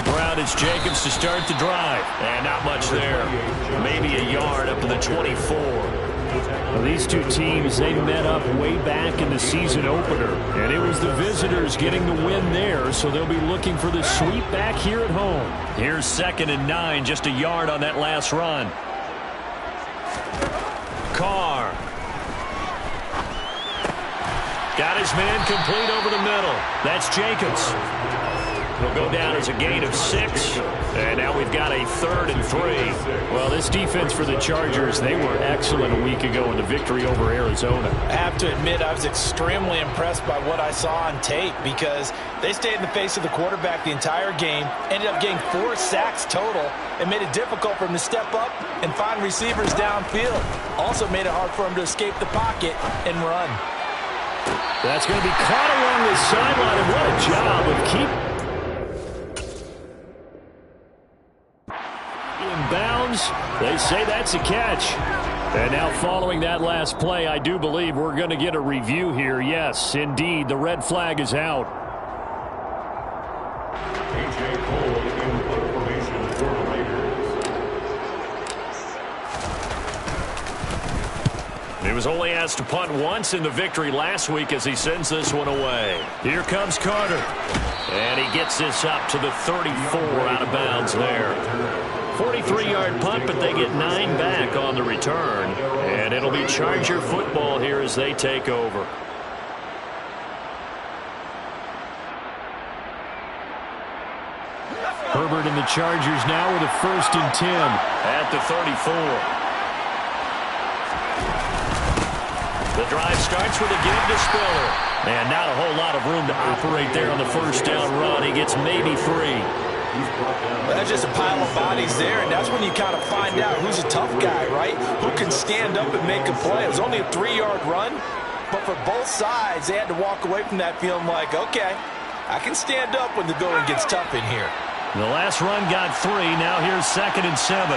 the ground. It's Jacobs to start the drive. And not much there. Maybe a yard up to the 24. Well, these two teams, they met up way back in the season opener. And it was the visitors getting the win there, so they'll be looking for the sweep back here at home. Here's 2nd and 9, just a yard on that last run. Carr. Got his man complete over the middle. That's Jacobs. He'll go down as a gain of 6. And now we've got a 3rd and 3. Well, this defense for the Chargers, they were excellent a week ago in the victory over Arizona. I have to admit, I was extremely impressed by what I saw on tape because they stayed in the face of the quarterback the entire game, ended up getting 4 sacks total, and made it difficult for him to step up and find receivers downfield. Also made it hard for him to escape the pocket and run. That's going to be caught along the sideline, and what a job of keeping in bounds. They say that's a catch. And now following that last play, I do believe we're going to get a review here. Yes, indeed, the red flag is out. He was only asked to punt once in the victory last week as he sends this one away. Here comes Carter. And he gets this up to the 34 out of bounds there. 43-yard punt, but they get 9 back on the return. And it'll be Charger football here as they take over. Herbert and the Chargers now with a 1st and 10. At the 34. The drive starts with a give to Spiller. And not a whole lot of room to operate there on the 1st down run. He gets maybe 3. Well, that's just a pile of bodies there, and that's when you kind of find out who's a tough guy, right? Who can stand up and make a play. It was only a 3-yard run, but for both sides, they had to walk away from that feeling like, okay, I can stand up when the going gets tough in here. The last run got 3. Now here's 2nd and 7.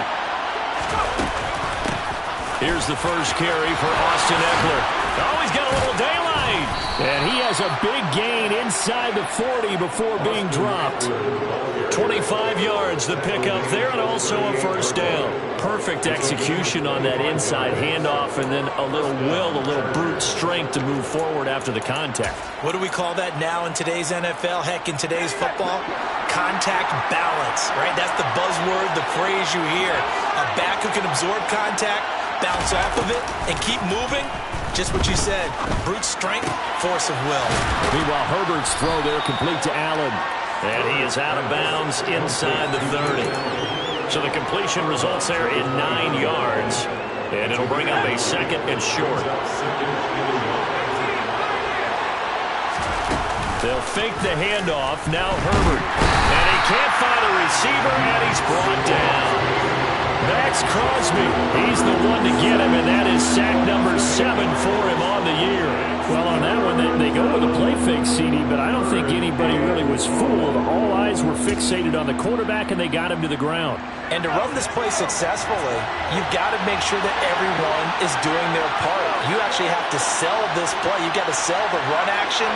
Here's the first carry for Austin Eckler. Oh, he's got a little daylight. And he has a big gain inside the 40 before being dropped. 25 yards the pickup there, and also a 1st down. Perfect execution on that inside handoff, and then a little will, a little brute strength to move forward after the contact. What do we call that now in today's NFL? Heck, in today's football? Contact balance, right? That's the buzzword, the phrase you hear. A back who can absorb contact, bounce off of it, and keep moving. Just what you said, brute strength, force of will. Meanwhile, Herbert's throw there complete to Allen. And he is out of bounds inside the 30. So the completion results there in 9 yards. And it'll bring up a 2nd and short. They'll fake the handoff. Now Herbert. And he can't find a receiver, and he's brought down. Max Crosby, he's the one to get him, and that is sack number 7 for him on the year. Well, on that one, they go with a play fake, CD, but I don't think anybody really was fooled. All eyes were fixated on the quarterback, and they got him to the ground. And to run this play successfully, you've got to make sure that everyone is doing their part. You actually have to sell this play. You've got to sell the run action.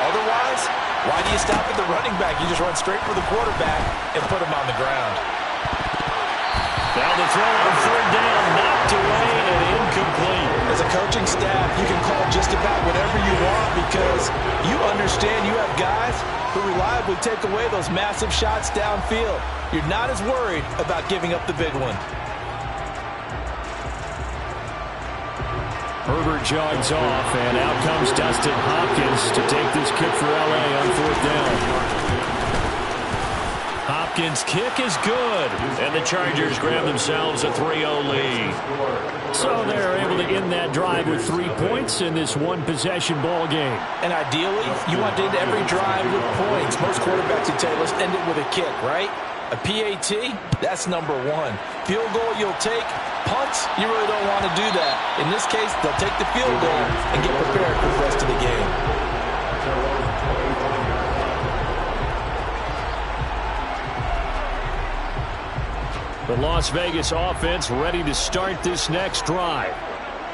Otherwise, why do you stop at the running back? You just run straight for the quarterback and put him on the ground. Now the throw on 3rd down, knocked away and incomplete. As a coaching staff, you can call just about whatever you want because you understand you have guys who reliably take away those massive shots downfield. You're not as worried about giving up the big one. Herbert jogs off, and out comes Dustin Hopkins to take this kick for L.A. on 4th down. Hopkins' kick is good, and the Chargers grab themselves a 3-0 lead. So they're able to end that drive with 3 points in this one-possession ball game. And ideally, you want to end every drive with points. Most quarterbacks would tell you, let's end it with a kick, right? A PAT, that's number 1. Field goal you'll take. Punts, you really don't want to do that. In this case, they'll take the field goal and get prepared for the rest of the game. The Las Vegas offense ready to start this next drive.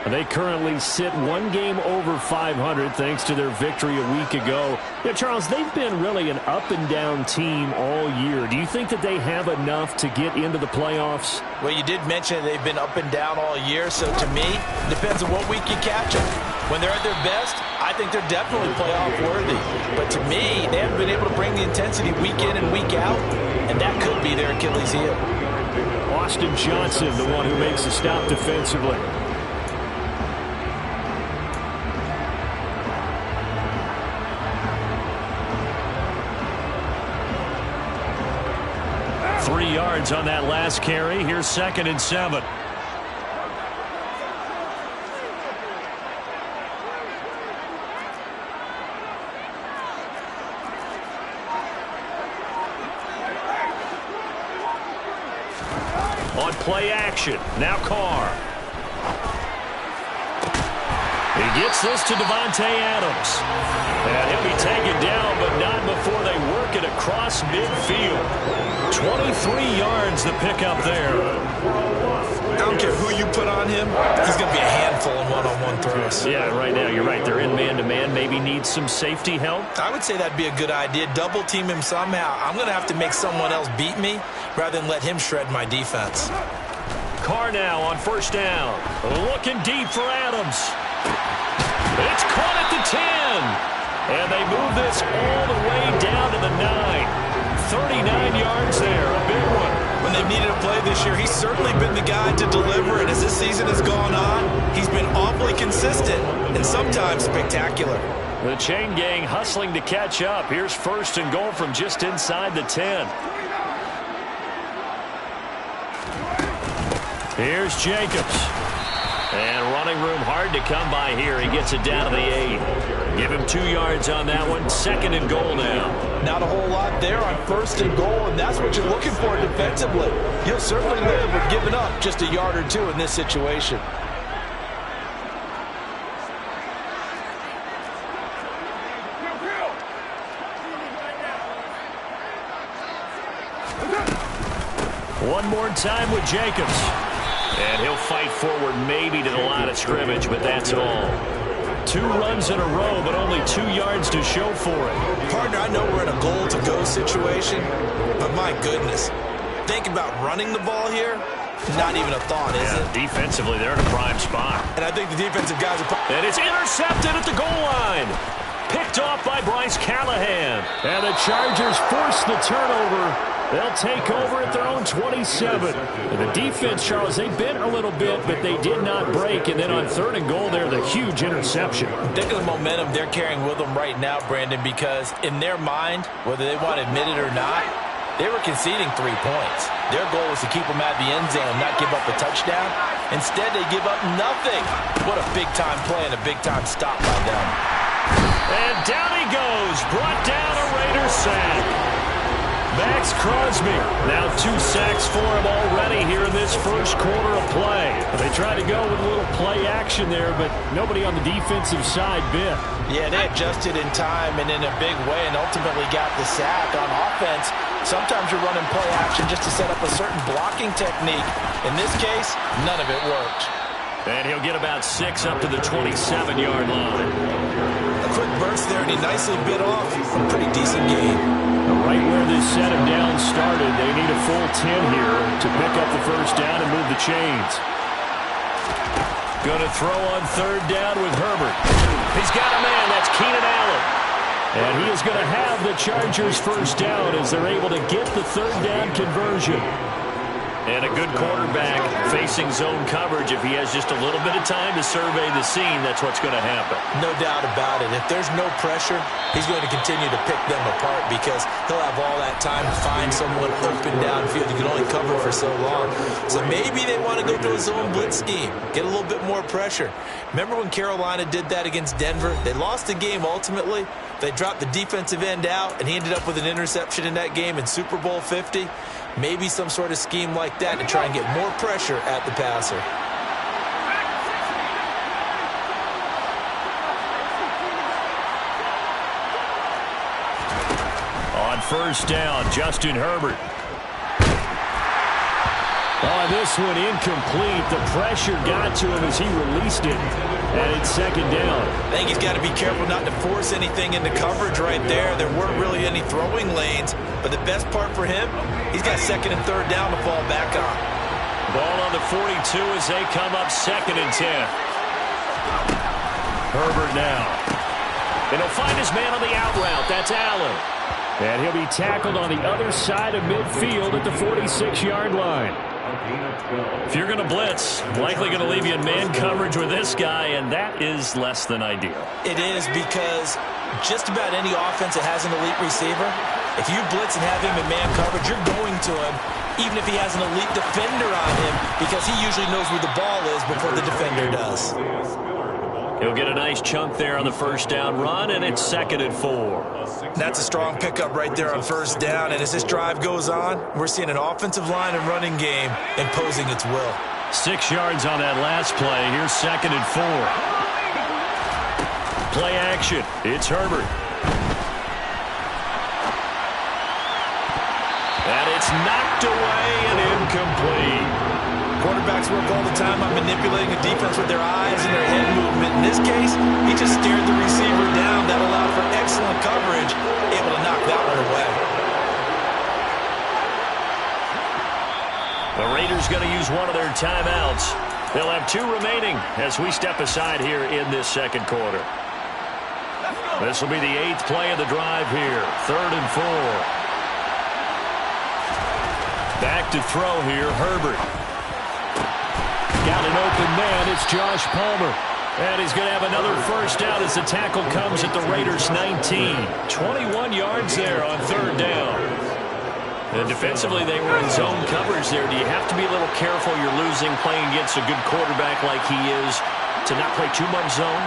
They currently sit one game over 500 thanks to their victory a week ago. Yeah, Charles, they've been really an up-and-down team all year. Do you think that they have enough to get into the playoffs? Well, you did mention they've been up and down all year, so to me, it depends on what week you catch them. When they're at their best, I think they're definitely playoff worthy. But to me, they haven't been able to bring the intensity week in and week out, and that could be their Achilles heel. Austin Johnson, the one who makes the stop defensively. On that last carry. Here's 2nd and 7. On play action. Now Carr. He gets this to Devontae Adams. And he'll be taken down, but not before they work it across midfield. 23 yards the pickup there. I don't care who you put on him. He's going to be a handful in one-on-one throws. Yeah, right now you're right. They're in man-to-man. Maybe needs some safety help. I would say that'd be a good idea. Double team him somehow. I'm going to have to make someone else beat me rather than let him shred my defense. Carr now on 1st down. Looking deep for Adams. It's caught at the 10. And they move this all the way down to the 9. 39 yards there, a big one. When they've needed a play this year, he's certainly been the guy to deliver. And as this season has gone on, he's been awfully consistent and sometimes spectacular. The chain gang hustling to catch up. Here's 1st and goal from just inside the 10. Here's Jacobs. And running room hard to come by here. He gets it down to the 8. Give him 2 yards on that one. 2nd and goal now. Not a whole lot there on 1st and goal, and that's what you're looking for defensively. You'll certainly live with giving up just a yard or 2 in this situation. One more time with Jacobs. And he'll fight forward maybe to the line of scrimmage, but that's all. 2 runs in a row, but only 2 yards to show for it. Partner, I know we're in a goal-to-go situation, but my goodness. Think about running the ball here. Not even a thought, is it? Defensively, they're in a prime spot. And I think the defensive guys are... And it's intercepted at the goal line. Picked off by Bryce Callahan. And the Chargers force the turnover. They'll take over at their own 27. And the defense, Charles, they bent a little bit, but they did not break. And then on 3rd and goal there, the huge interception. Think of the momentum they're carrying with them right now, Brandon, because in their mind, whether they want to admit it or not, they were conceding 3 points. Their goal was to keep them out of the end zone and not give up a touchdown. Instead, they give up nothing. What a big-time play and a big-time stop by them. And down he goes. Brought down a Raider sack. Max Crosby, now 2 sacks for him already here in this 1st quarter of play. They tried to go with a little play action there, but nobody on the defensive side bit. Yeah, they adjusted in time and in a big way and ultimately got the sack. On offense, sometimes you're running play action just to set up a certain blocking technique. In this case, none of it worked. And he'll get about 6 up to the 27-yard line. A quick burst there, and he nicely bit off a pretty decent game. Right where this set him down started, they need a full 10 here to pick up the 1st down and move the chains. Going to throw on 3rd down with Herbert. He's got a man. That's Keenan Allen. And he is going to have the Chargers' 1st down as they're able to get the 3rd down conversion. And a good quarterback facing zone coverage. If he has just a little bit of time to survey the scene, that's what's going to happen. No doubt about it. If there's no pressure, he's going to continue to pick them apart because he'll have all that time to find someone open downfield. You can only cover for so long. So maybe they want to go to a zone blitz scheme, get a little bit more pressure. Remember when Carolina did that against Denver? They lost the game ultimately. They dropped the defensive end out, and he ended up with an interception in that game in Super Bowl 50. Maybe some sort of scheme like that to try and get more pressure at the passer. On 1st down, Justin Herbert. Oh, this one incomplete. The pressure got to him as he released it. And it's second down. I think he's got to be careful not to force anything into coverage right there. There weren't really any throwing lanes. But the best part for him, he's got second and third down to fall back on. Ball on the 42 as they come up second and 10. Herbert now. And he'll find his man on the out route. That's Allen. And he'll be tackled on the other side of midfield at the 46-yard line. If you're going to blitz, likely going to leave you in man coverage with this guy, and that is less than ideal. It is, because just about any offense that has an elite receiver, if you blitz and have him in man coverage, you're going to him, even if he has an elite defender on him, because he usually knows where the ball is before the defender does. He'll get a nice chunk there on the first down run, and it's second and 4. That's a strong pickup right there on first down, and as this drive goes on, we're seeing an offensive line and running game imposing its will. 6 yards on that last play. Here's second and 4. Play action. It's Herbert. And it's knocked away and incomplete. Quarterbacks work all the time on manipulating a defense with their eyes and their head movement. In this case, he just stared the receiver down. That allowed for excellent coverage, able to knock that one away. The Raiders going to use one of their timeouts. They'll have 2 remaining as we step aside here in this second quarter. This will be the 8th play of the drive here. Third and 4. Back to throw here, Herbert. Got an open man. It's Josh Palmer. And he's going to have another first down as the tackle comes at the Raiders' 19. 21 yards there on third down. And defensively, they were in zone coverage there. Do you have to be a little careful? You're losing playing against a good quarterback like he is to not play too much zone?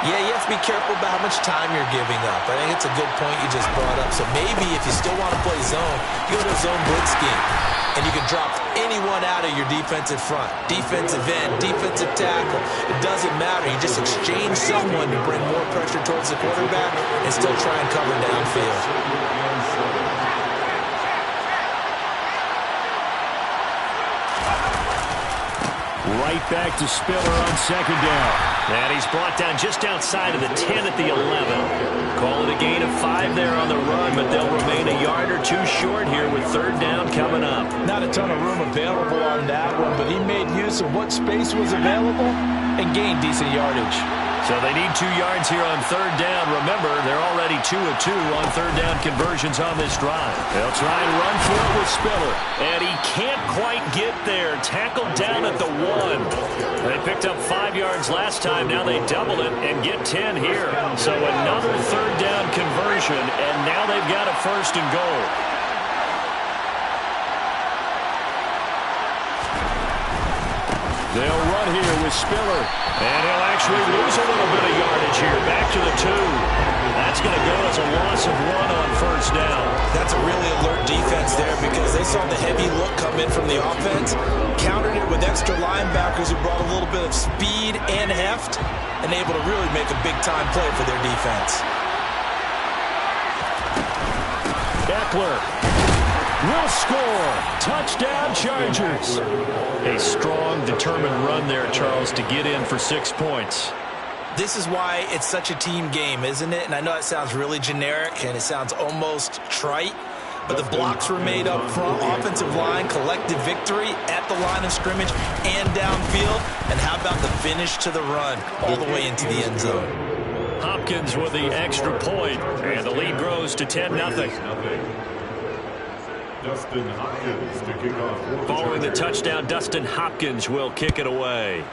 Yeah, you have to be careful about how much time you're giving up. I think it's a good point you just brought up. So maybe if you still want to play zone, you go to a zone blitz scheme. And you can drop anyone out of your defensive front. Defensive end, defensive tackle. It doesn't matter. You just exchange someone to bring more pressure towards the quarterback and still try and cover downfield. Right back to Spiller on second down. And he's brought down just outside of the 10 at the 11. Call it a gain of 5 there on the run, but they'll remain a yard or 2 short here with third down coming up. Not a ton of room available on that one, but he made use of what space was available and gained decent yardage. So they need 2 yards here on third down. Remember, they're already 2 of 2 on third down conversions on this drive. They'll try and run for it with Spiller. And he can't quite get there. Tackled down at the 1. They picked up 5 yards last time. Now they double it and get 10 here. So another third down conversion, and now they've got a first and goal. They'll run here with Spiller. And he'll actually lose a little bit of yardage here. Back to the 2. That's going to go as a loss of 1 on first down. That's a really alert defense there because they saw the heavy look come in from the offense, countered it with extra linebackers who brought a little bit of speed and heft, and able to really make a big-time play for their defense. Eckler will score. Touchdown, Chargers. A strong, determined run there, Charles, to get in for 6 points. This is why it's such a team game, isn't it? And I know it sounds really generic and it sounds almost trite, but the blocks were made up front. Offensive line, collective victory at the line of scrimmage and downfield. And how about the finish to the run all the way into the end zone? Hopkins with the extra point, and the lead grows to 10-0. Dustin Hopkins to kick off. Following the touchdown, Dustin Hopkins will kick it away.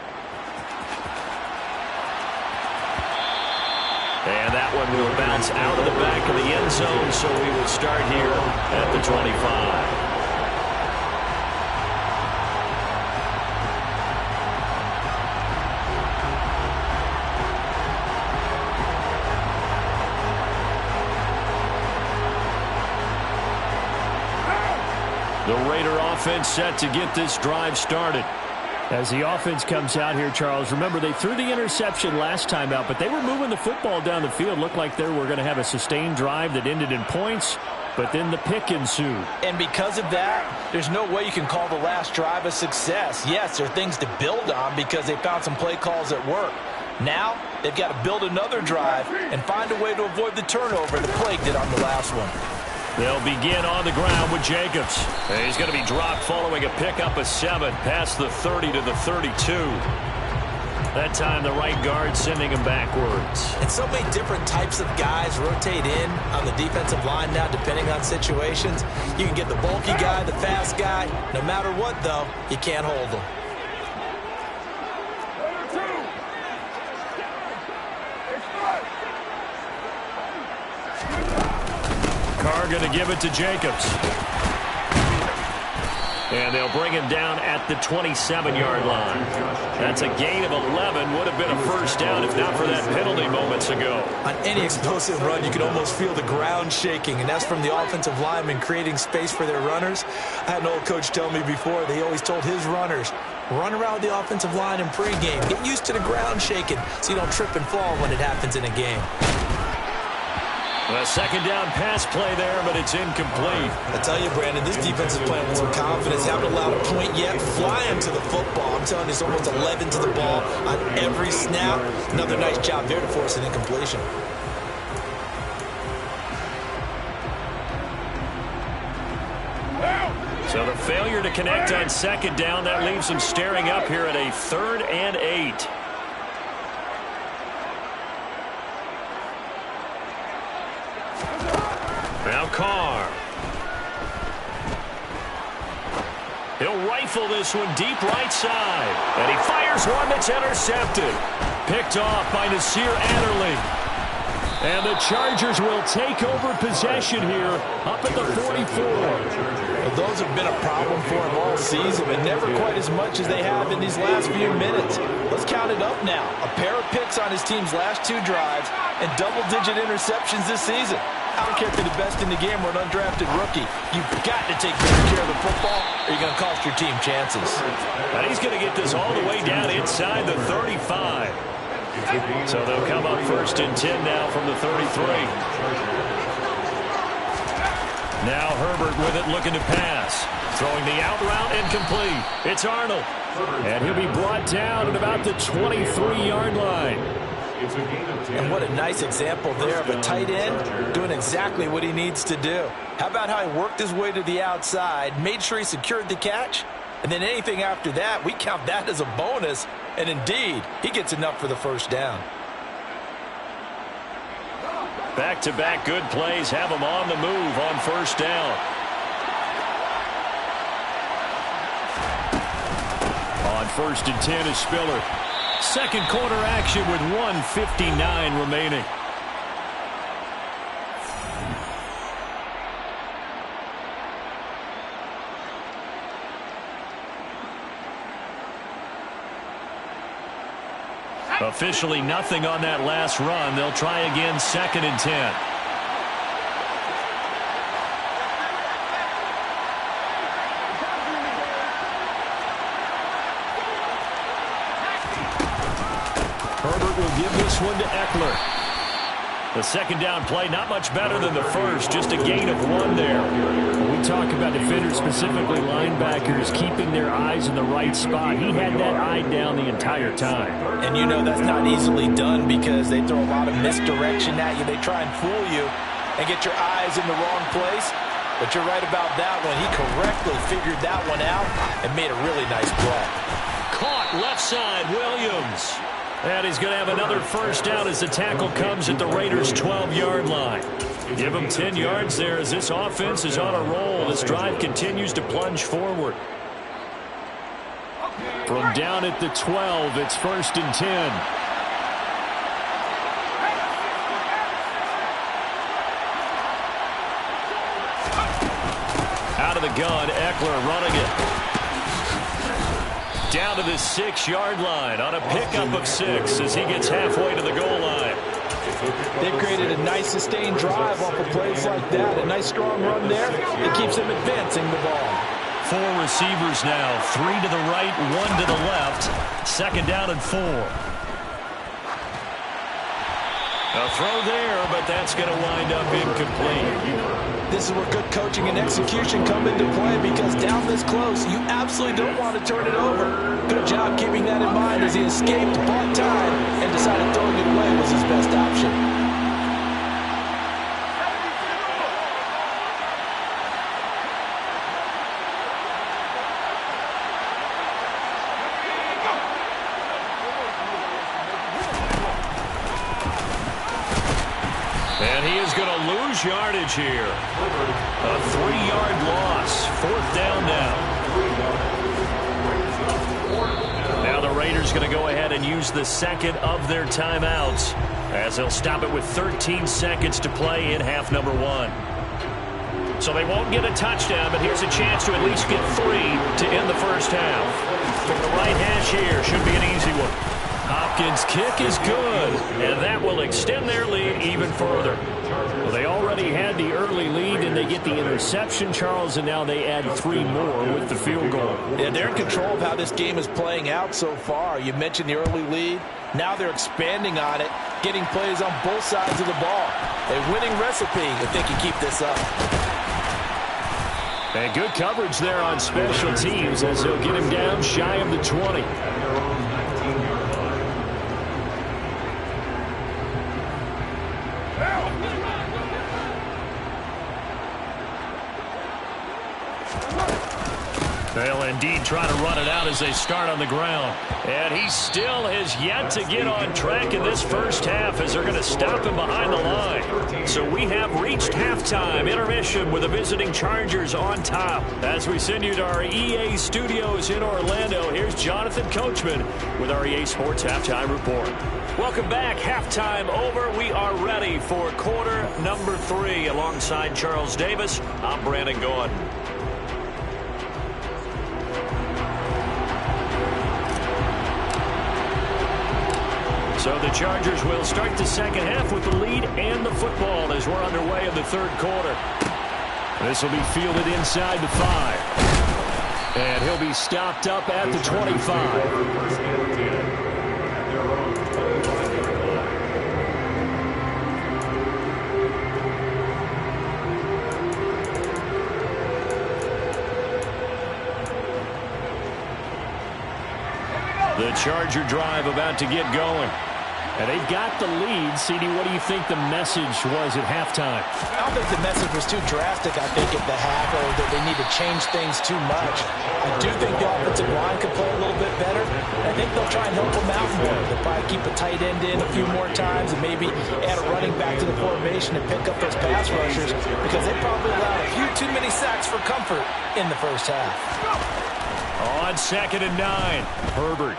And that one will bounce out of the back of the end zone, so we will start here at the 25. The Raider offense set to get this drive started. As the offense comes out here, Charles, remember they threw the interception last time out, but they were moving the football down the field. Looked like they were going to have a sustained drive that ended in points. but then the pick ensued. And because of that, there's no way you can call the last drive a success. Yes, there are things to build on because they found some play calls that work. Now, they've got to build another drive and find a way to avoid the turnover that plagued it on the last one. They'll begin on the ground with Jacobs. He's going to be dropped following a pickup of 7 past the 30 to the 32. That time the right guard sending him backwards. And so many different types of guys rotate in on the defensive line now depending on situations. You can get the bulky guy, the fast guy. No matter what, though, you can't hold them. Carr going to give it to Jacobs. And they'll bring him down at the 27-yard line. That's a gain of 11. Would have been a first down if not for that penalty moments ago. On any explosive run, you can almost feel the ground shaking, and that's from the offensive linemen creating space for their runners. I had an old coach tell me before, they always told his runners, run around the offensive line in pregame. Get used to the ground shaking so you don't trip and fall when it happens in a game. A second down pass play there, but it's incomplete. I tell you, Brandon, this defense is playing with some confidence. Haven't allowed a point yet. Flying to the football. I'm telling you, it's almost 11 to the ball on every snap. Another nice job there to force an incompletion. So the failure to connect on second down, that leaves them staring up here at a 3rd and 8. Now Carr. He'll rifle this one deep right side. And he fires one that's intercepted. Picked off by Nasir Adderley. And the Chargers will take over possession here up at the 44. Well, those have been a problem for him all season, but never quite as much as they have in these last few minutes. Let's count it up now. A pair of picks on his team's last 2 drives and double-digit interceptions this season. I don't care if you're the best in the game or an undrafted rookie. You've got to take better care of the football or you're going to cost your team chances. And he's going to get this all the way down inside the 35. So they'll come up 1st and 10 now from the 33. Now Herbert with it looking to pass. Throwing the out route incomplete. It's Arnold. And he'll be brought down at about the 23-yard line. And what a nice example there of a tight end doing exactly what he needs to do. How about how he worked his way to the outside, made sure he secured the catch, and then anything after that, we count that as a bonus. And indeed, he gets enough for the first down. Back-to-back good plays have him on the move on first down. On 1st and 10 is Spiller. Second quarter action with 1:59 remaining. Officially nothing on that last run. They'll try again 2nd and 10. Herbert will give this one to Eckler. The second down play, not much better than the first, just a gain of 1 there. When we talk about defenders, specifically linebackers, keeping their eyes in the right spot, he had that eye down the entire time. And you know that's not easily done because they throw a lot of misdirection at you. They try and fool you and get your eyes in the wrong place. But you're right about that one. He correctly figured that one out and made a really nice play. Caught left side, Williams. And he's going to have another first down as the tackle comes at the Raiders' 12-yard line. Give him 10 yards there as this offense is on a roll. This drive continues to plunge forward. From down at the 12, it's 1st and 10. Out of the gun, Eckler running it. Down to the 6-yard line on a pickup of 6 as he gets halfway to the goal line. They've created a nice sustained drive off of plays like that. A nice strong run there. It keeps them advancing the ball. 4 receivers now, 3 to the right, 1 to the left. 2nd down and 4. A throw there, but that's going to wind up incomplete. This is where good coaching and execution come into play, because down this close, you absolutely don't want to turn it over. Good job keeping that in mind as he escaped, bought time, and decided throwing it away was his best option. And he is going to lose yardage here. A 3-yard loss. 4th down now. Now the Raiders going to go ahead and use the second of their timeouts, as they'll stop it with 13 seconds to play in half number 1. So they won't get a touchdown, but here's a chance to at least get 3 to end the first half. From the right hash here, should be an easy one. Hopkins' kick is good, and that will extend their lead even further. Well, they already had the early lead, and they get the interception, Charles, and now they add 3 more with the field goal. Yeah, they're in control of how this game is playing out so far. You mentioned the early lead. Now they're expanding on it, getting plays on both sides of the ball. A winning recipe if they can keep this up. And good coverage there on special teams as they'll get him down shy of the 20. They'll indeed try to run it out as they start on the ground. And he still has yet to get on track in this first half as they're going to stop him behind the line. So we have reached halftime intermission with the visiting Chargers on top. As we send you to our EA studios in Orlando, here's Jonathan Coachman with our EA Sports Halftime Report. Welcome back. Halftime over. We are ready for quarter number 3. Alongside Charles Davis, I'm Brandon Gordon. So the Chargers will start the second half with the lead and the football as we're underway in the third quarter. This will be fielded inside the 5. And he'll be stopped up at the 25. The Charger drive about to get going. And they've got the lead. CD, what do you think the message was at halftime? I don't think the message was too drastic, I think, at the half, or that they need to change things too much. I do think the offensive line could play a little bit better. I think they'll try and help them out more. They'll probably keep a tight end in a few more times and maybe add a running back to the formation and pick up those pass rushers, because they probably allowed a few too many sacks for comfort in the first half. On 2nd and 9, Herbert.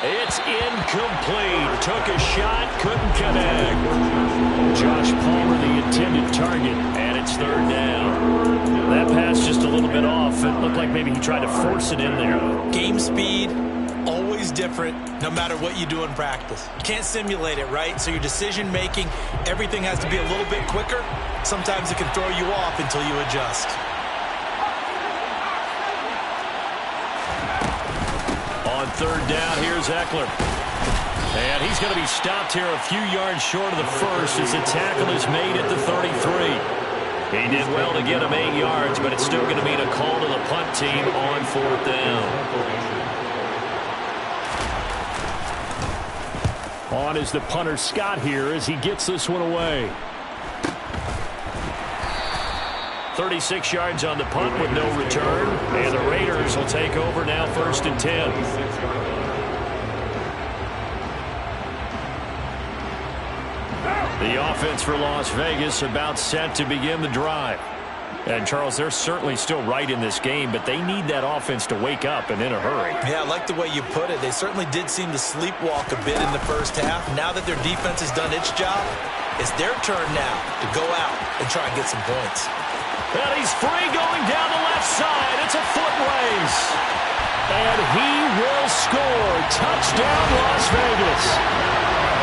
It's incomplete. Took a shot, couldn't connect. Josh Palmer, the intended target, and it's 3rd down. That pass just a little bit off. It looked like maybe he tried to force it in there. Game speed, always different, no matter what you do in practice. You can't simulate it, right? So your decision-making, everything has to be a little bit quicker. Sometimes it can throw you off until you adjust. On 3rd down, here's Eckler. And he's going to be stopped here a few yards short of the first as the tackle is made at the 33. He did well to get him 8 yards, but it's still going to mean a call to the punt team on 4th down. On is the punter Scott here as he gets this one away. 36 yards on the punt with no return. And the Raiders will take over now 1st and 10. The offense for Las Vegas about set to begin the drive. And, Charles, they're certainly still right in this game, but they need that offense to wake up and in a hurry. Yeah, I like the way you put it. They certainly did seem to sleepwalk a bit in the first half. Now that their defense has done its job, it's their turn now to go out and try and get some points. And he's free going down the left side. It's a foot race. And he will score. Touchdown, Las Vegas.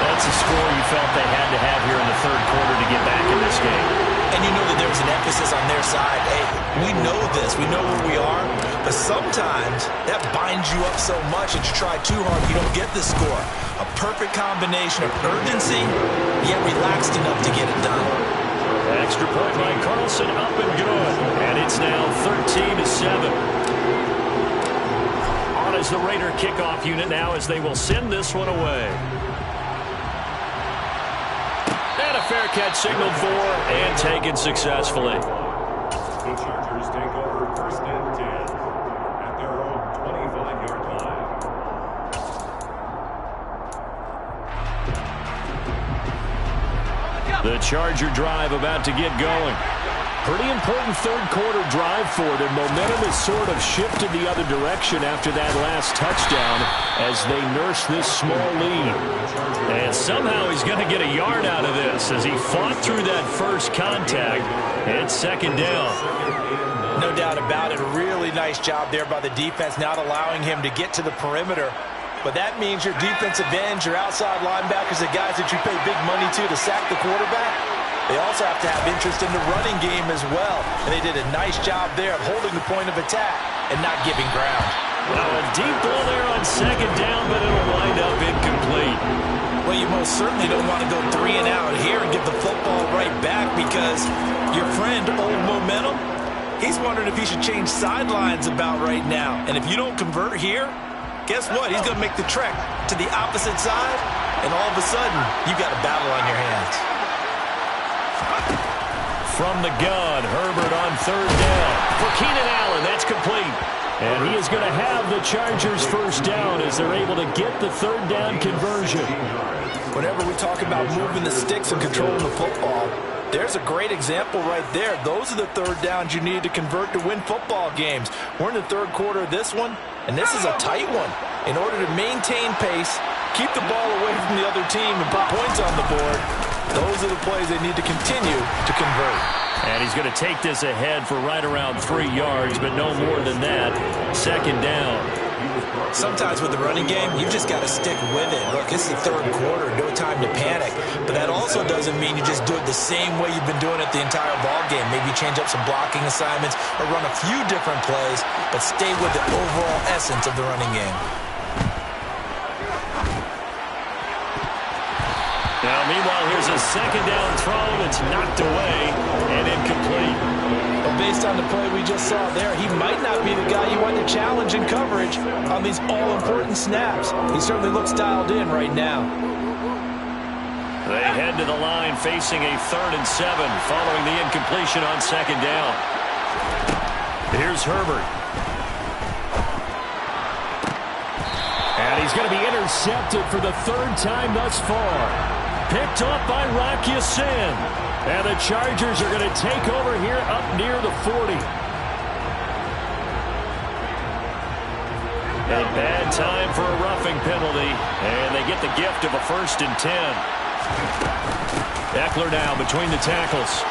That's a score you felt they had to have here in the third quarter to get back in this game. and you know that there's an emphasis on their side. Hey, we know this. We know where we are. But sometimes that binds you up so much that you try too hard, you don't get the score. A perfect combination of urgency, yet relaxed enough to get it done. Extra point by Carlson, up and good. And it's now 13-7. On is the Raider kickoff unit now as they will send this one away. And a fair catch signaled for and taken successfully. The Chargers take over 1st and 10 at their own 25-yard line. The Charger drive about to get going. Pretty important third quarter drive for them. Momentum has sort of shifted the other direction after that last touchdown as they nurse this small lead. And somehow he's going to get a yard out of this as he fought through that first contact. It's 2nd down. No doubt about it. A really nice job there by the defense, not allowing him to get to the perimeter. But that means your defensive ends, your outside linebackers, the guys that you pay big money to sack the quarterback, they also have to have interest in the running game as well. And they did a nice job there of holding the point of attack and not giving ground. Now a deep ball there on 2nd down, but it'll wind up incomplete. Well, you most certainly don't want to go 3 and out here and give the football right back because your friend, Old Momentum, he's wondering if he should change sidelines about right now. And if you don't convert here, guess what? He's going to make the trek to the opposite side, and all of a sudden, you've got a battle on your hands. From the gun, Herbert on 3rd down. For Keenan Allen, that's complete. And he is going to have the Chargers 1st down as they're able to get the 3rd down conversion. Whenever we talk about moving the sticks and controlling the football, there's a great example right there. Those are the 3rd downs you need to convert to win football games. We're in the 3rd quarter of this one, and this is a tight one. In order to maintain pace, keep the ball away from the other team, and put points on the board, those are the plays they need to continue to convert. And he's going to take this ahead for right around 3 yards, but no more than that. 2nd down. Sometimes with the running game, you've just got to stick with it. Look, it's the 3rd quarter, no time to panic. But that also doesn't mean you just do it the same way you've been doing it the entire ball game. Maybe change up some blocking assignments or run a few different plays, but stay with the overall essence of the running game. Now, meanwhile, here's a 2nd down throw that's knocked away and incomplete. Well, based on the play we just saw there, he might not be the guy you want to challenge in coverage on these all-important snaps. He certainly looks dialed in right now. They head to the line facing a 3rd and 7 following the incompletion on 2nd down. Here's Herbert. And he's going to be intercepted for the 3rd time thus far. Picked up by Rock Ya-Sin. And the Chargers are going to take over here up near the 40. A bad time for a roughing penalty. And they get the gift of a 1st and 10. Eckler now between the tackles.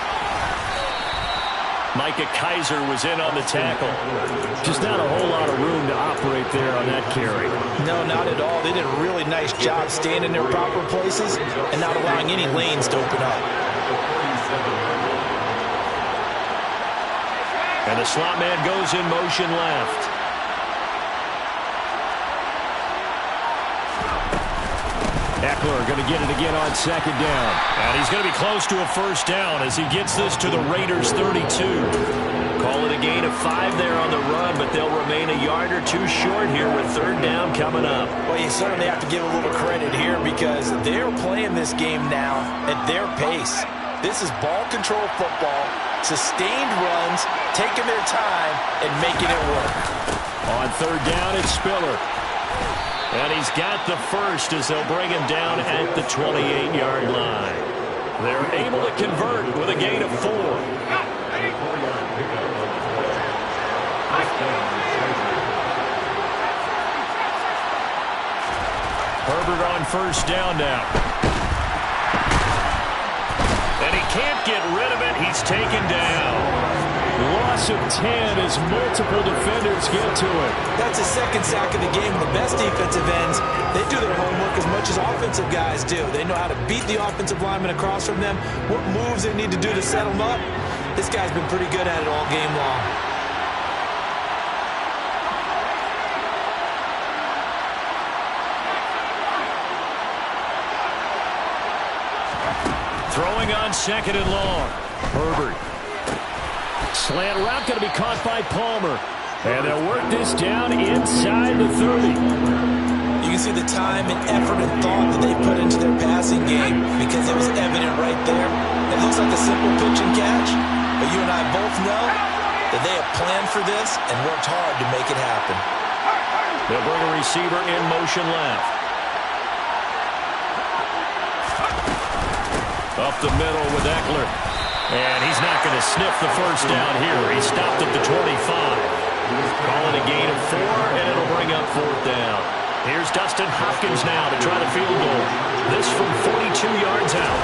Micah Kaiser was in on the tackle. Just not a whole lot of room to operate there on that carry. No, not at all. They did a really nice job staying in their proper places and not allowing any lanes to open up. And the slot man goes in motion left. Eckler going to get it again on 2nd down. And he's going to be close to a 1st down as he gets this to the Raiders' 32. Call it a gain of 5 there on the run, but they'll remain a yard or 2 short here with 3rd down coming up. Well, you certainly have to give a little credit here because they're playing this game now at their pace. This is ball control football, sustained runs, taking their time, and making it work. On 3rd down, it's Spiller. And he's got the 1st as they'll bring him down at the 28-yard line. They're able to convert with a gain of 4. Herbert on 1st down now. And he can't get rid of it. He's taken down. Loss of 10 as multiple defenders get to it. That's his 2nd sack of the game. The best defensive ends, they do their homework as much as offensive defensive guys do. They know how to beat the offensive lineman across from them, what moves they need to do to set them up. This guy's been pretty good at it all game long. Throwing on second and long. Herbert. Slant route going to be caught by Palmer. And they'll work this down inside the 30. You can see the time and effort and thought that they put into their passing game because it was evident right there. It looks like a simple pitch and catch, but you and I both know that they have planned for this and worked hard to make it happen. They'll bring a receiver in motion left. Up the middle with Eckler. And he's not going to sniff the first down here. He stopped at the 25. Call it a gain of 4, and it'll bring up 4th down. Here's Dustin Hopkins now to try the field goal. This from 42 yards out.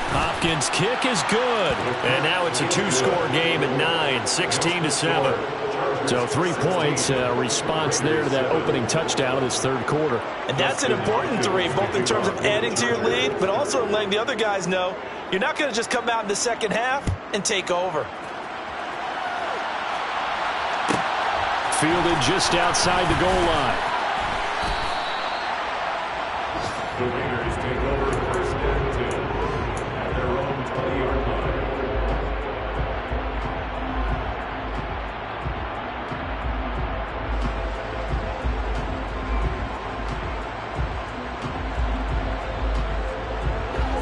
Hopkins' kick is good. And now it's a 2-score game at 9, 16-7. So 3 points, response there to that opening touchdown of this third quarter. And that's an important 3, both in terms of adding to your lead, but also in letting the other guys know you're not going to just come out in the second half and take over. Fielded just outside the goal line. The Raiders take over 1st and 10 at their own 20-yard line.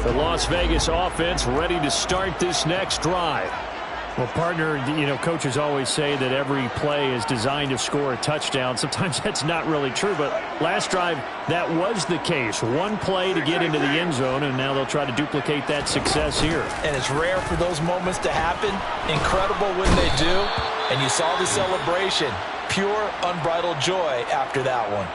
The Las Vegas offense ready to start this next drive. Well, partner, you know, coaches always say that every play is designed to score a touchdown. Sometimes that's not really true, but last drive, that was the case. One play to get into the end zone, and now they'll try to duplicate that success here. And it's rare for those moments to happen. Incredible when they do. And you saw the celebration. Pure, unbridled joy after that one.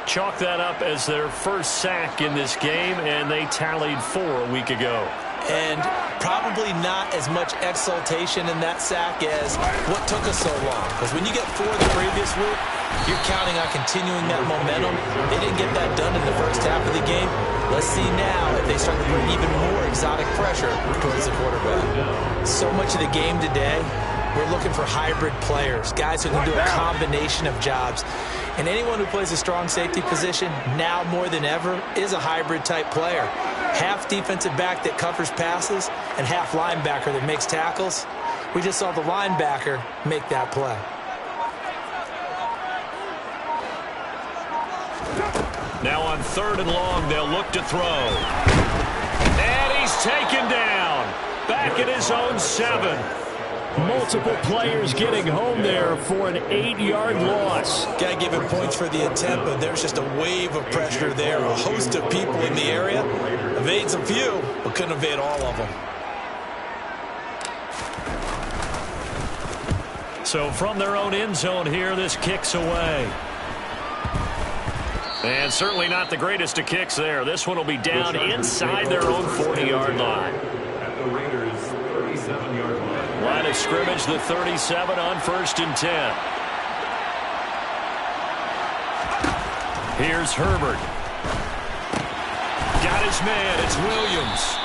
Chalk that up as their first sack in this game, and they tallied 4 a week ago. And probably not as much exultation in that sack as what took us so long. Because when you get 4 the previous week, you're counting on continuing that momentum. They didn't get that done in the first half of the game. Let's see now if they start to bring even more exotic pressure towards the quarterback. So much of the game today, we're looking for hybrid players, guys who can do a combination of jobs. And anyone who plays a strong safety position, now more than ever, is a hybrid-type player. Half defensive back that covers passes and half linebacker that makes tackles. We just saw the linebacker make that play. Now on 3rd and long, they'll look to throw. And he's taken down. Back at his own 7. Multiple players getting home there for an 8-yard loss. Got to give him points for the attempt, but there's just a wave of pressure there. A host of people in the area. Evades a few, but couldn't evade all of them. So from their own end zone here, this kicks away. And certainly not the greatest of kicks there. This one will be down inside their own 40-yard line. At the Raiders' 37-yard line. Line of scrimmage, the 37 on 1st and 10. Here's Herbert. Got his man. It's Williams.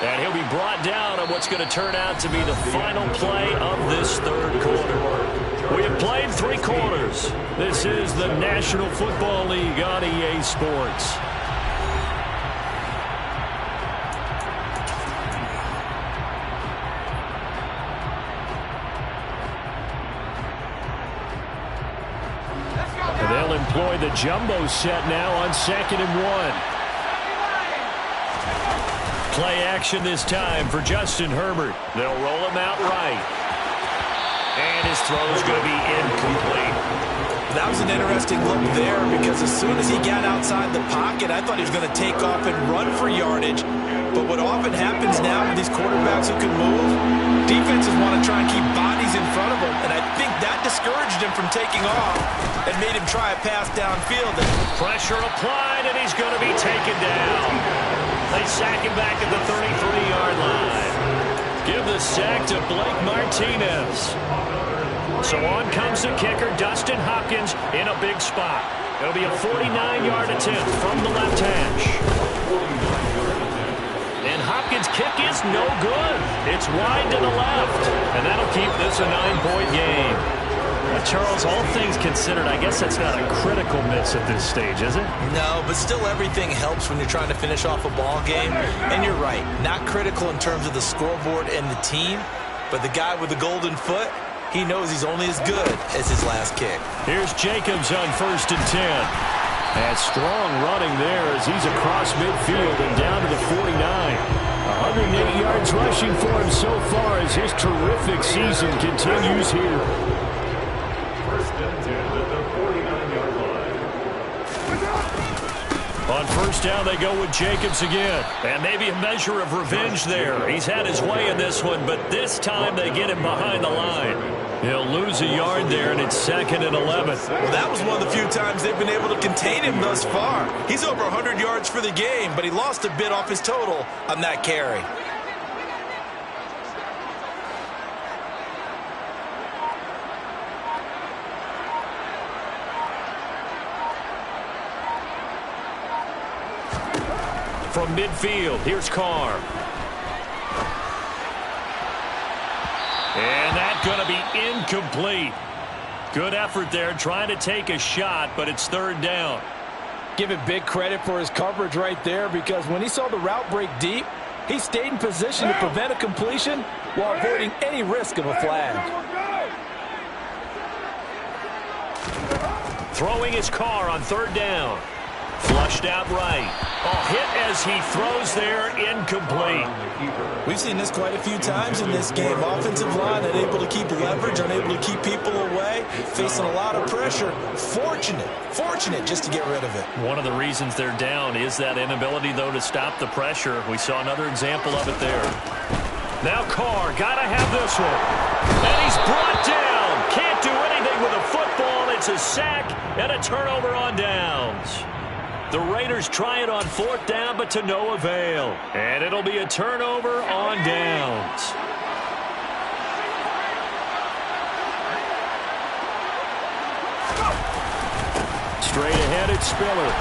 And he'll be brought down on what's going to turn out to be the final play of this third quarter. We have played 3 quarters. This is the National Football League on EA Sports. And they'll employ the jumbo set now on 2nd and 1. Play action this time for Justin Herbert. They'll roll him out right. And his throw is going to be incomplete. That was an interesting look there because as soon as he got outside the pocket, I thought he was going to take off and run for yardage. But what often happens now with these quarterbacks who can move, defenses want to try and keep bodies in front of them. And I think that discouraged him from taking off and made him try a pass downfield. Pressure applied, and he's going to be taken down. They sack him back at the 33-yard line. Give the sack to Blake Martinez. So on comes the kicker, Dustin Hopkins, in a big spot. It'll be a 49-yard attempt from the left hash. And Hopkins' kick is no good. It's wide to the left. And that'll keep this a 9-point game. Charles, all things considered, I guess that's not a critical miss at this stage, is it? No, but still everything helps when you're trying to finish off a ball game. And you're right, not critical in terms of the scoreboard and the team, but the guy with the golden foot, he knows he's only as good as his last kick. Here's Jacobs on 1st and 10. And strong running there as he's across midfield and down to the 49. 108 yards rushing for him so far as his terrific season continues here. On 1st down, they go with Jacobs again. And maybe a measure of revenge there. He's had his way in this one, but this time they get him behind the line. He'll lose a yard there, and it's 2nd and 11. Well, that was one of the few times they've been able to contain him thus far. He's over 100 yards for the game, but he lost a bit off his total on that carry. From midfield, here's Carr. And that's going to be incomplete. Good effort there trying to take a shot, but it's 3rd down. Give it big credit for his coverage right there, because when he saw the route break deep, he stayed in position to prevent a completion while avoiding any risk of a flag. Throwing his Carr on 3rd down. Flushed out right. Oh, hit as he throws there, incomplete. We've seen this quite a few times in this game. Offensive line unable to keep leverage, unable to keep people away, facing a lot of pressure. Fortunate just to get rid of it. One of the reasons they're down is that inability, though, to stop the pressure. We saw another example of it there. Now Carr, got to have this one. And he's brought down. Can't do anything with a football. It's a sack and a turnover on downs. The Raiders try it on 4th down, but to no avail. And it'll be a turnover on downs. Straight ahead, it's Spiller.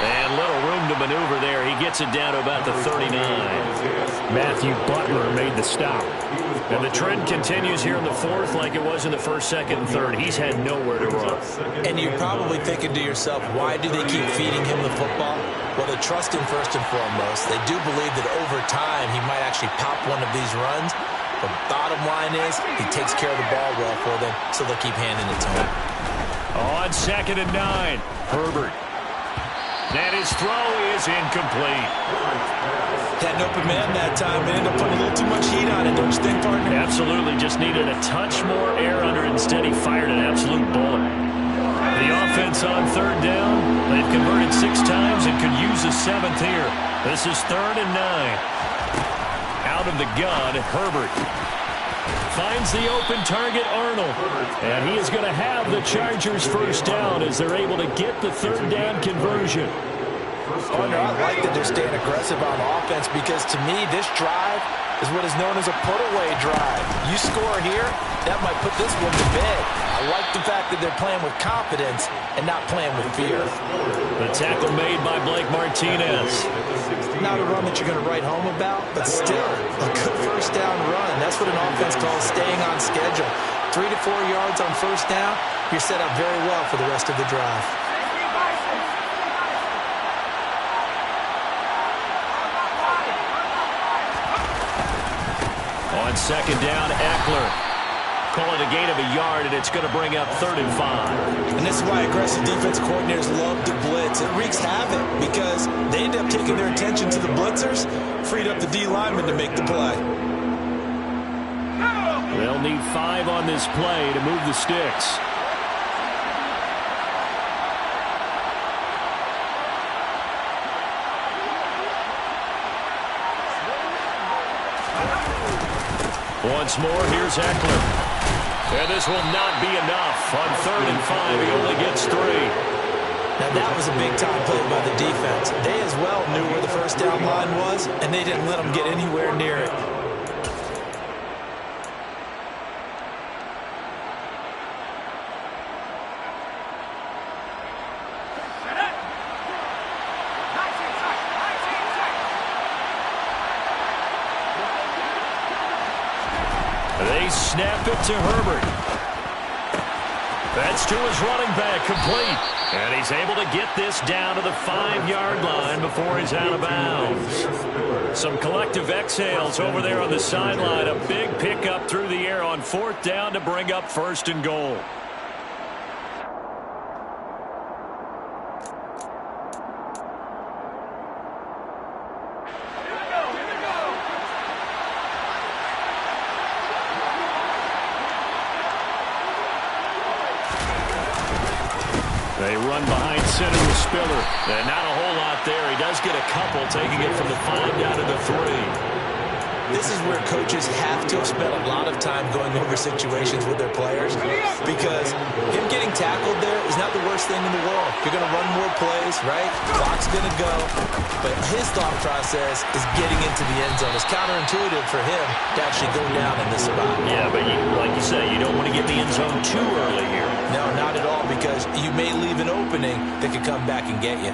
And little room to maneuver there. He gets it down to about the 39. Matthew Butler made the stop. And the trend continues here in the 4th like it was in the 1st, 2nd, and 3rd. He's had nowhere to run. And you're probably thinking to yourself, why do they keep feeding him the football? Well, they trust him first and foremost. They do believe that over time he might actually pop one of these runs. But bottom line is he takes care of the ball well for them, so they'll keep handing it to him. On 2nd and 9, Herbert. And his throw is incomplete. Had an open man that time and ended up putting a little too much heat on it, don't you think, partner? Absolutely. Just needed a touch more air under it. Instead, he fired an absolute bullet. The offense on 3rd down. They've converted 6 times and could use a 7th here. This is 3rd and 9. Out of the gun, Herbert. Finds the open target, Arnold. And he is going to have the Chargers 1st down as they're able to get the 3rd down conversion. Partner, I like that they're staying aggressive on offense, because to me, this drive is what is known as a put-away drive. You score here, that might put this one to bed. I like the fact that they're playing with confidence and not playing with fear. The tackle made by Blake Martinez. Not a run that you're going to write home about, but still a good 1st down run. That's what an offense calls staying on schedule. 3 to 4 yards on 1st down, you're set up very well for the rest of the drive. On 2nd down, Eckler. Call it a gain of a yard, and it's going to bring up 3rd and 5. And this is why aggressive defense coordinators love to blitz. It wreaks havoc because they end up taking their attention to the blitzers, freed up the D lineman to make the play. They'll need 5 on this play to move the sticks. Once more, here's Eckler. And this will not be enough. On 3rd and 5, he only gets 3. Now, that was a big-time play by the defense. They as well knew where the 1st down line was, and they didn't let them get anywhere near it. They snap it to Herbert. That's to his running back, complete. And he's able to get this down to the 5-yard line before he's out of bounds. Some collective exhales over there on the sideline. A big pickup through the air on 4th down to bring up 1st and goal. They run behind center with Spiller. And not a whole lot there. He does get a couple, taking it from the 5 down to the 3. This is where coaches have to spend a lot of time going over situations with their players, because him getting tackled there is not the worst thing in the world. You're going to run more plays, right? Clock's going to go. But his thought process is getting into the end zone. It's counterintuitive for him to actually go down in this spot. Yeah, but like you say, you don't want to get the end zone too early here. No, not at all, because you may leave an opening that could come back and get you.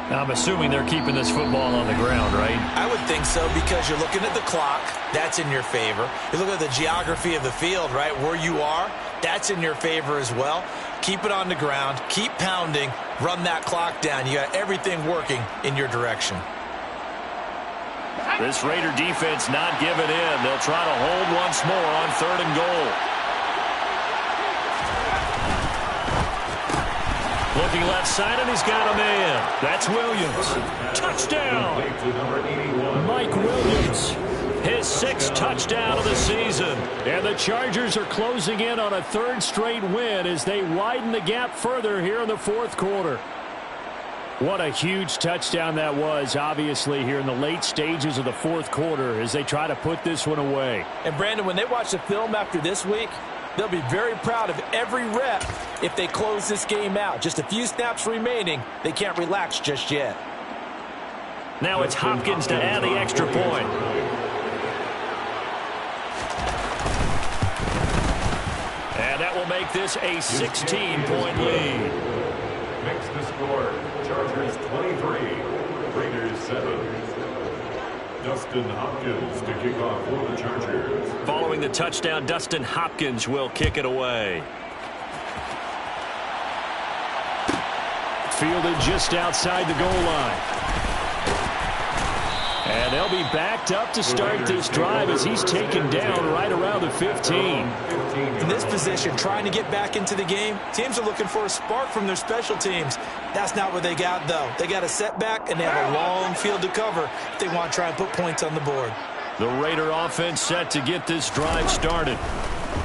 Now, I'm assuming they're keeping this football on the ground, right? I would think so, because you're looking at the clock. That's in your favor. You look at the geography of the field, right? Where you are, that's in your favor as well. Keep it on the ground. Keep pounding. Run that clock down. You got everything working in your direction. This Raider defense not giving in. They'll try to hold once more on 3rd and goal. Looking left side, and he's got a man. That's Williams. Touchdown. Mike Williams. His 6th touchdown of the season. And the Chargers are closing in on a 3rd straight win as they widen the gap further here in the 4th quarter. What a huge touchdown that was, obviously, here in the late stages of the 4th quarter as they try to put this one away. And, Brandon, when they watch the film after this week, they'll be very proud of every rep if they close this game out. Just a few snaps remaining. They can't relax just yet. Now it's Hopkins to add the extra point. And that will make this a 16-point lead. Makes the score Chargers 23, Raiders 7. Dustin Hopkins to kick off for the Chargers. Following the touchdown, Dustin Hopkins will kick it away. Fielded just outside the goal line. And they'll be backed up to start this drive as he's taken down right around the 15. In this position, trying to get back into the game, teams are looking for a spark from their special teams. That's not what they got, though. They got a setback, and they have a long field to cover if they want to try and put points on the board. The Raider offense set to get this drive started.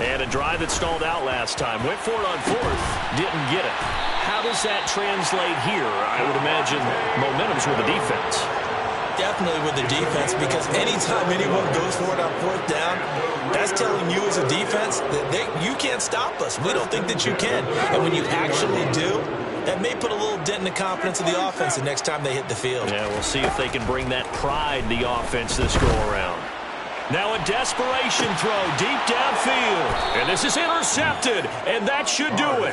And a drive that stalled out last time. Went for it on 4th, didn't get it. How does that translate here? I would imagine momentum's with the defense. Definitely with the defense, because anytime anyone goes for it on 4th down, that's telling you as a defense that you can't stop us. We don't think that you can. And when you actually do, that may put a little dent in the confidence of the offense the next time they hit the field. Yeah, we'll see if they can bring that pride to the offense this go-around. Now a desperation throw deep downfield. And this is intercepted, and that should do it.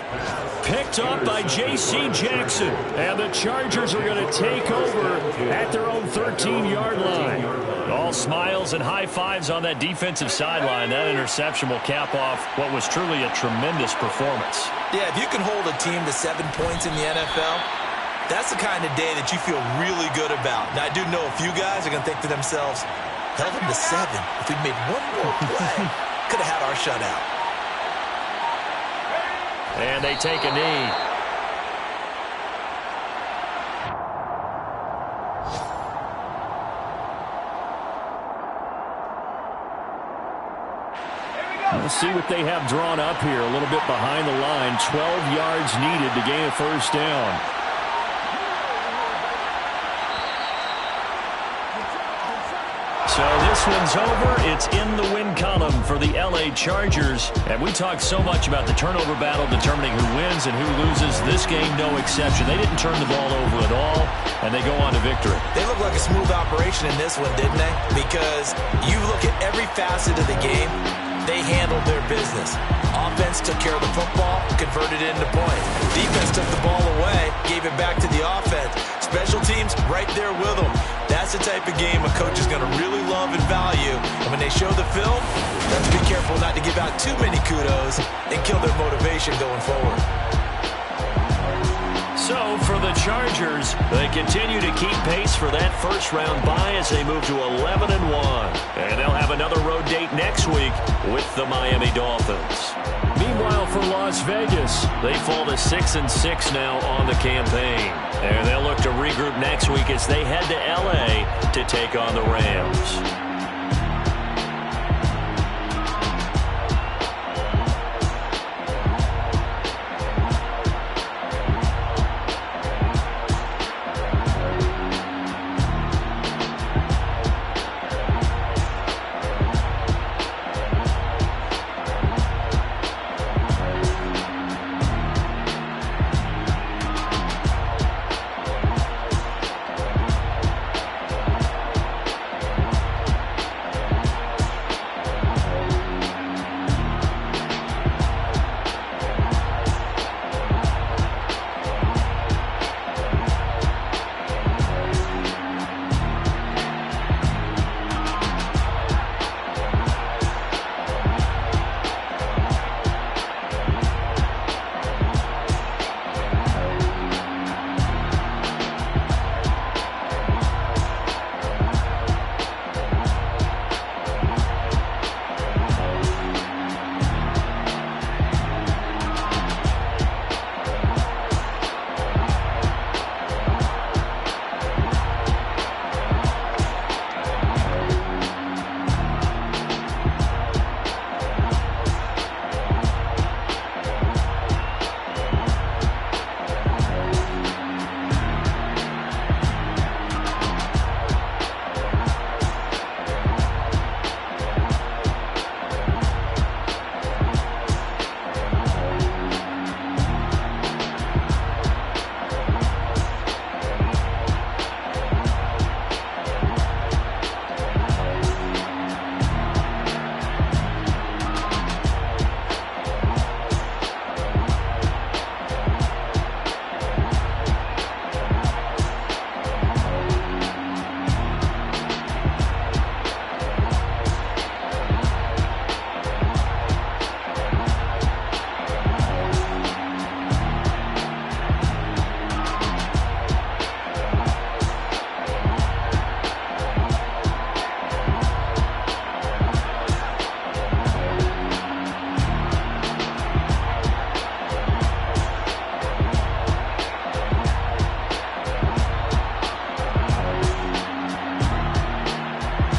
Picked up by J.C. Jackson. And the Chargers are going to take over at their own 13-yard line. All smiles and high fives on that defensive sideline. That interception will cap off what was truly a tremendous performance. Yeah, if you can hold a team to 7 points in the NFL, that's the kind of day that you feel really good about. Now, I do know a few guys are going to think to themselves, held them to 7. If we'd made one more play, could have had our shutout. And they take a knee. Let's see what they have drawn up here. A little bit behind the line. 12 yards needed to gain a 1st down. So this one's over. It's in the win column for the L.A. Chargers. And we talked so much about the turnover battle determining who wins and who loses. This game, no exception. They didn't turn the ball over at all, and they go on to victory. They look like a smooth operation in this one, didn't they? Because you look at every facet of the game, they handled their business. Offense took care of the football, converted it into points. Defense took the ball away, gave it back to the offense. special teams, right there with them. That's the type of game a coach is going to really love and value. And when they show the film, you have to be careful not to give out too many kudos and kill their motivation going forward. So for the Chargers, they continue to keep pace for that first-round bye as they move to 11-1. And they'll have another road date next week with the Miami Dolphins. Meanwhile, for Las Vegas, they fall to 6-6 now on the campaign. And they'll look to regroup next week as they head to L.A. to take on the Rams.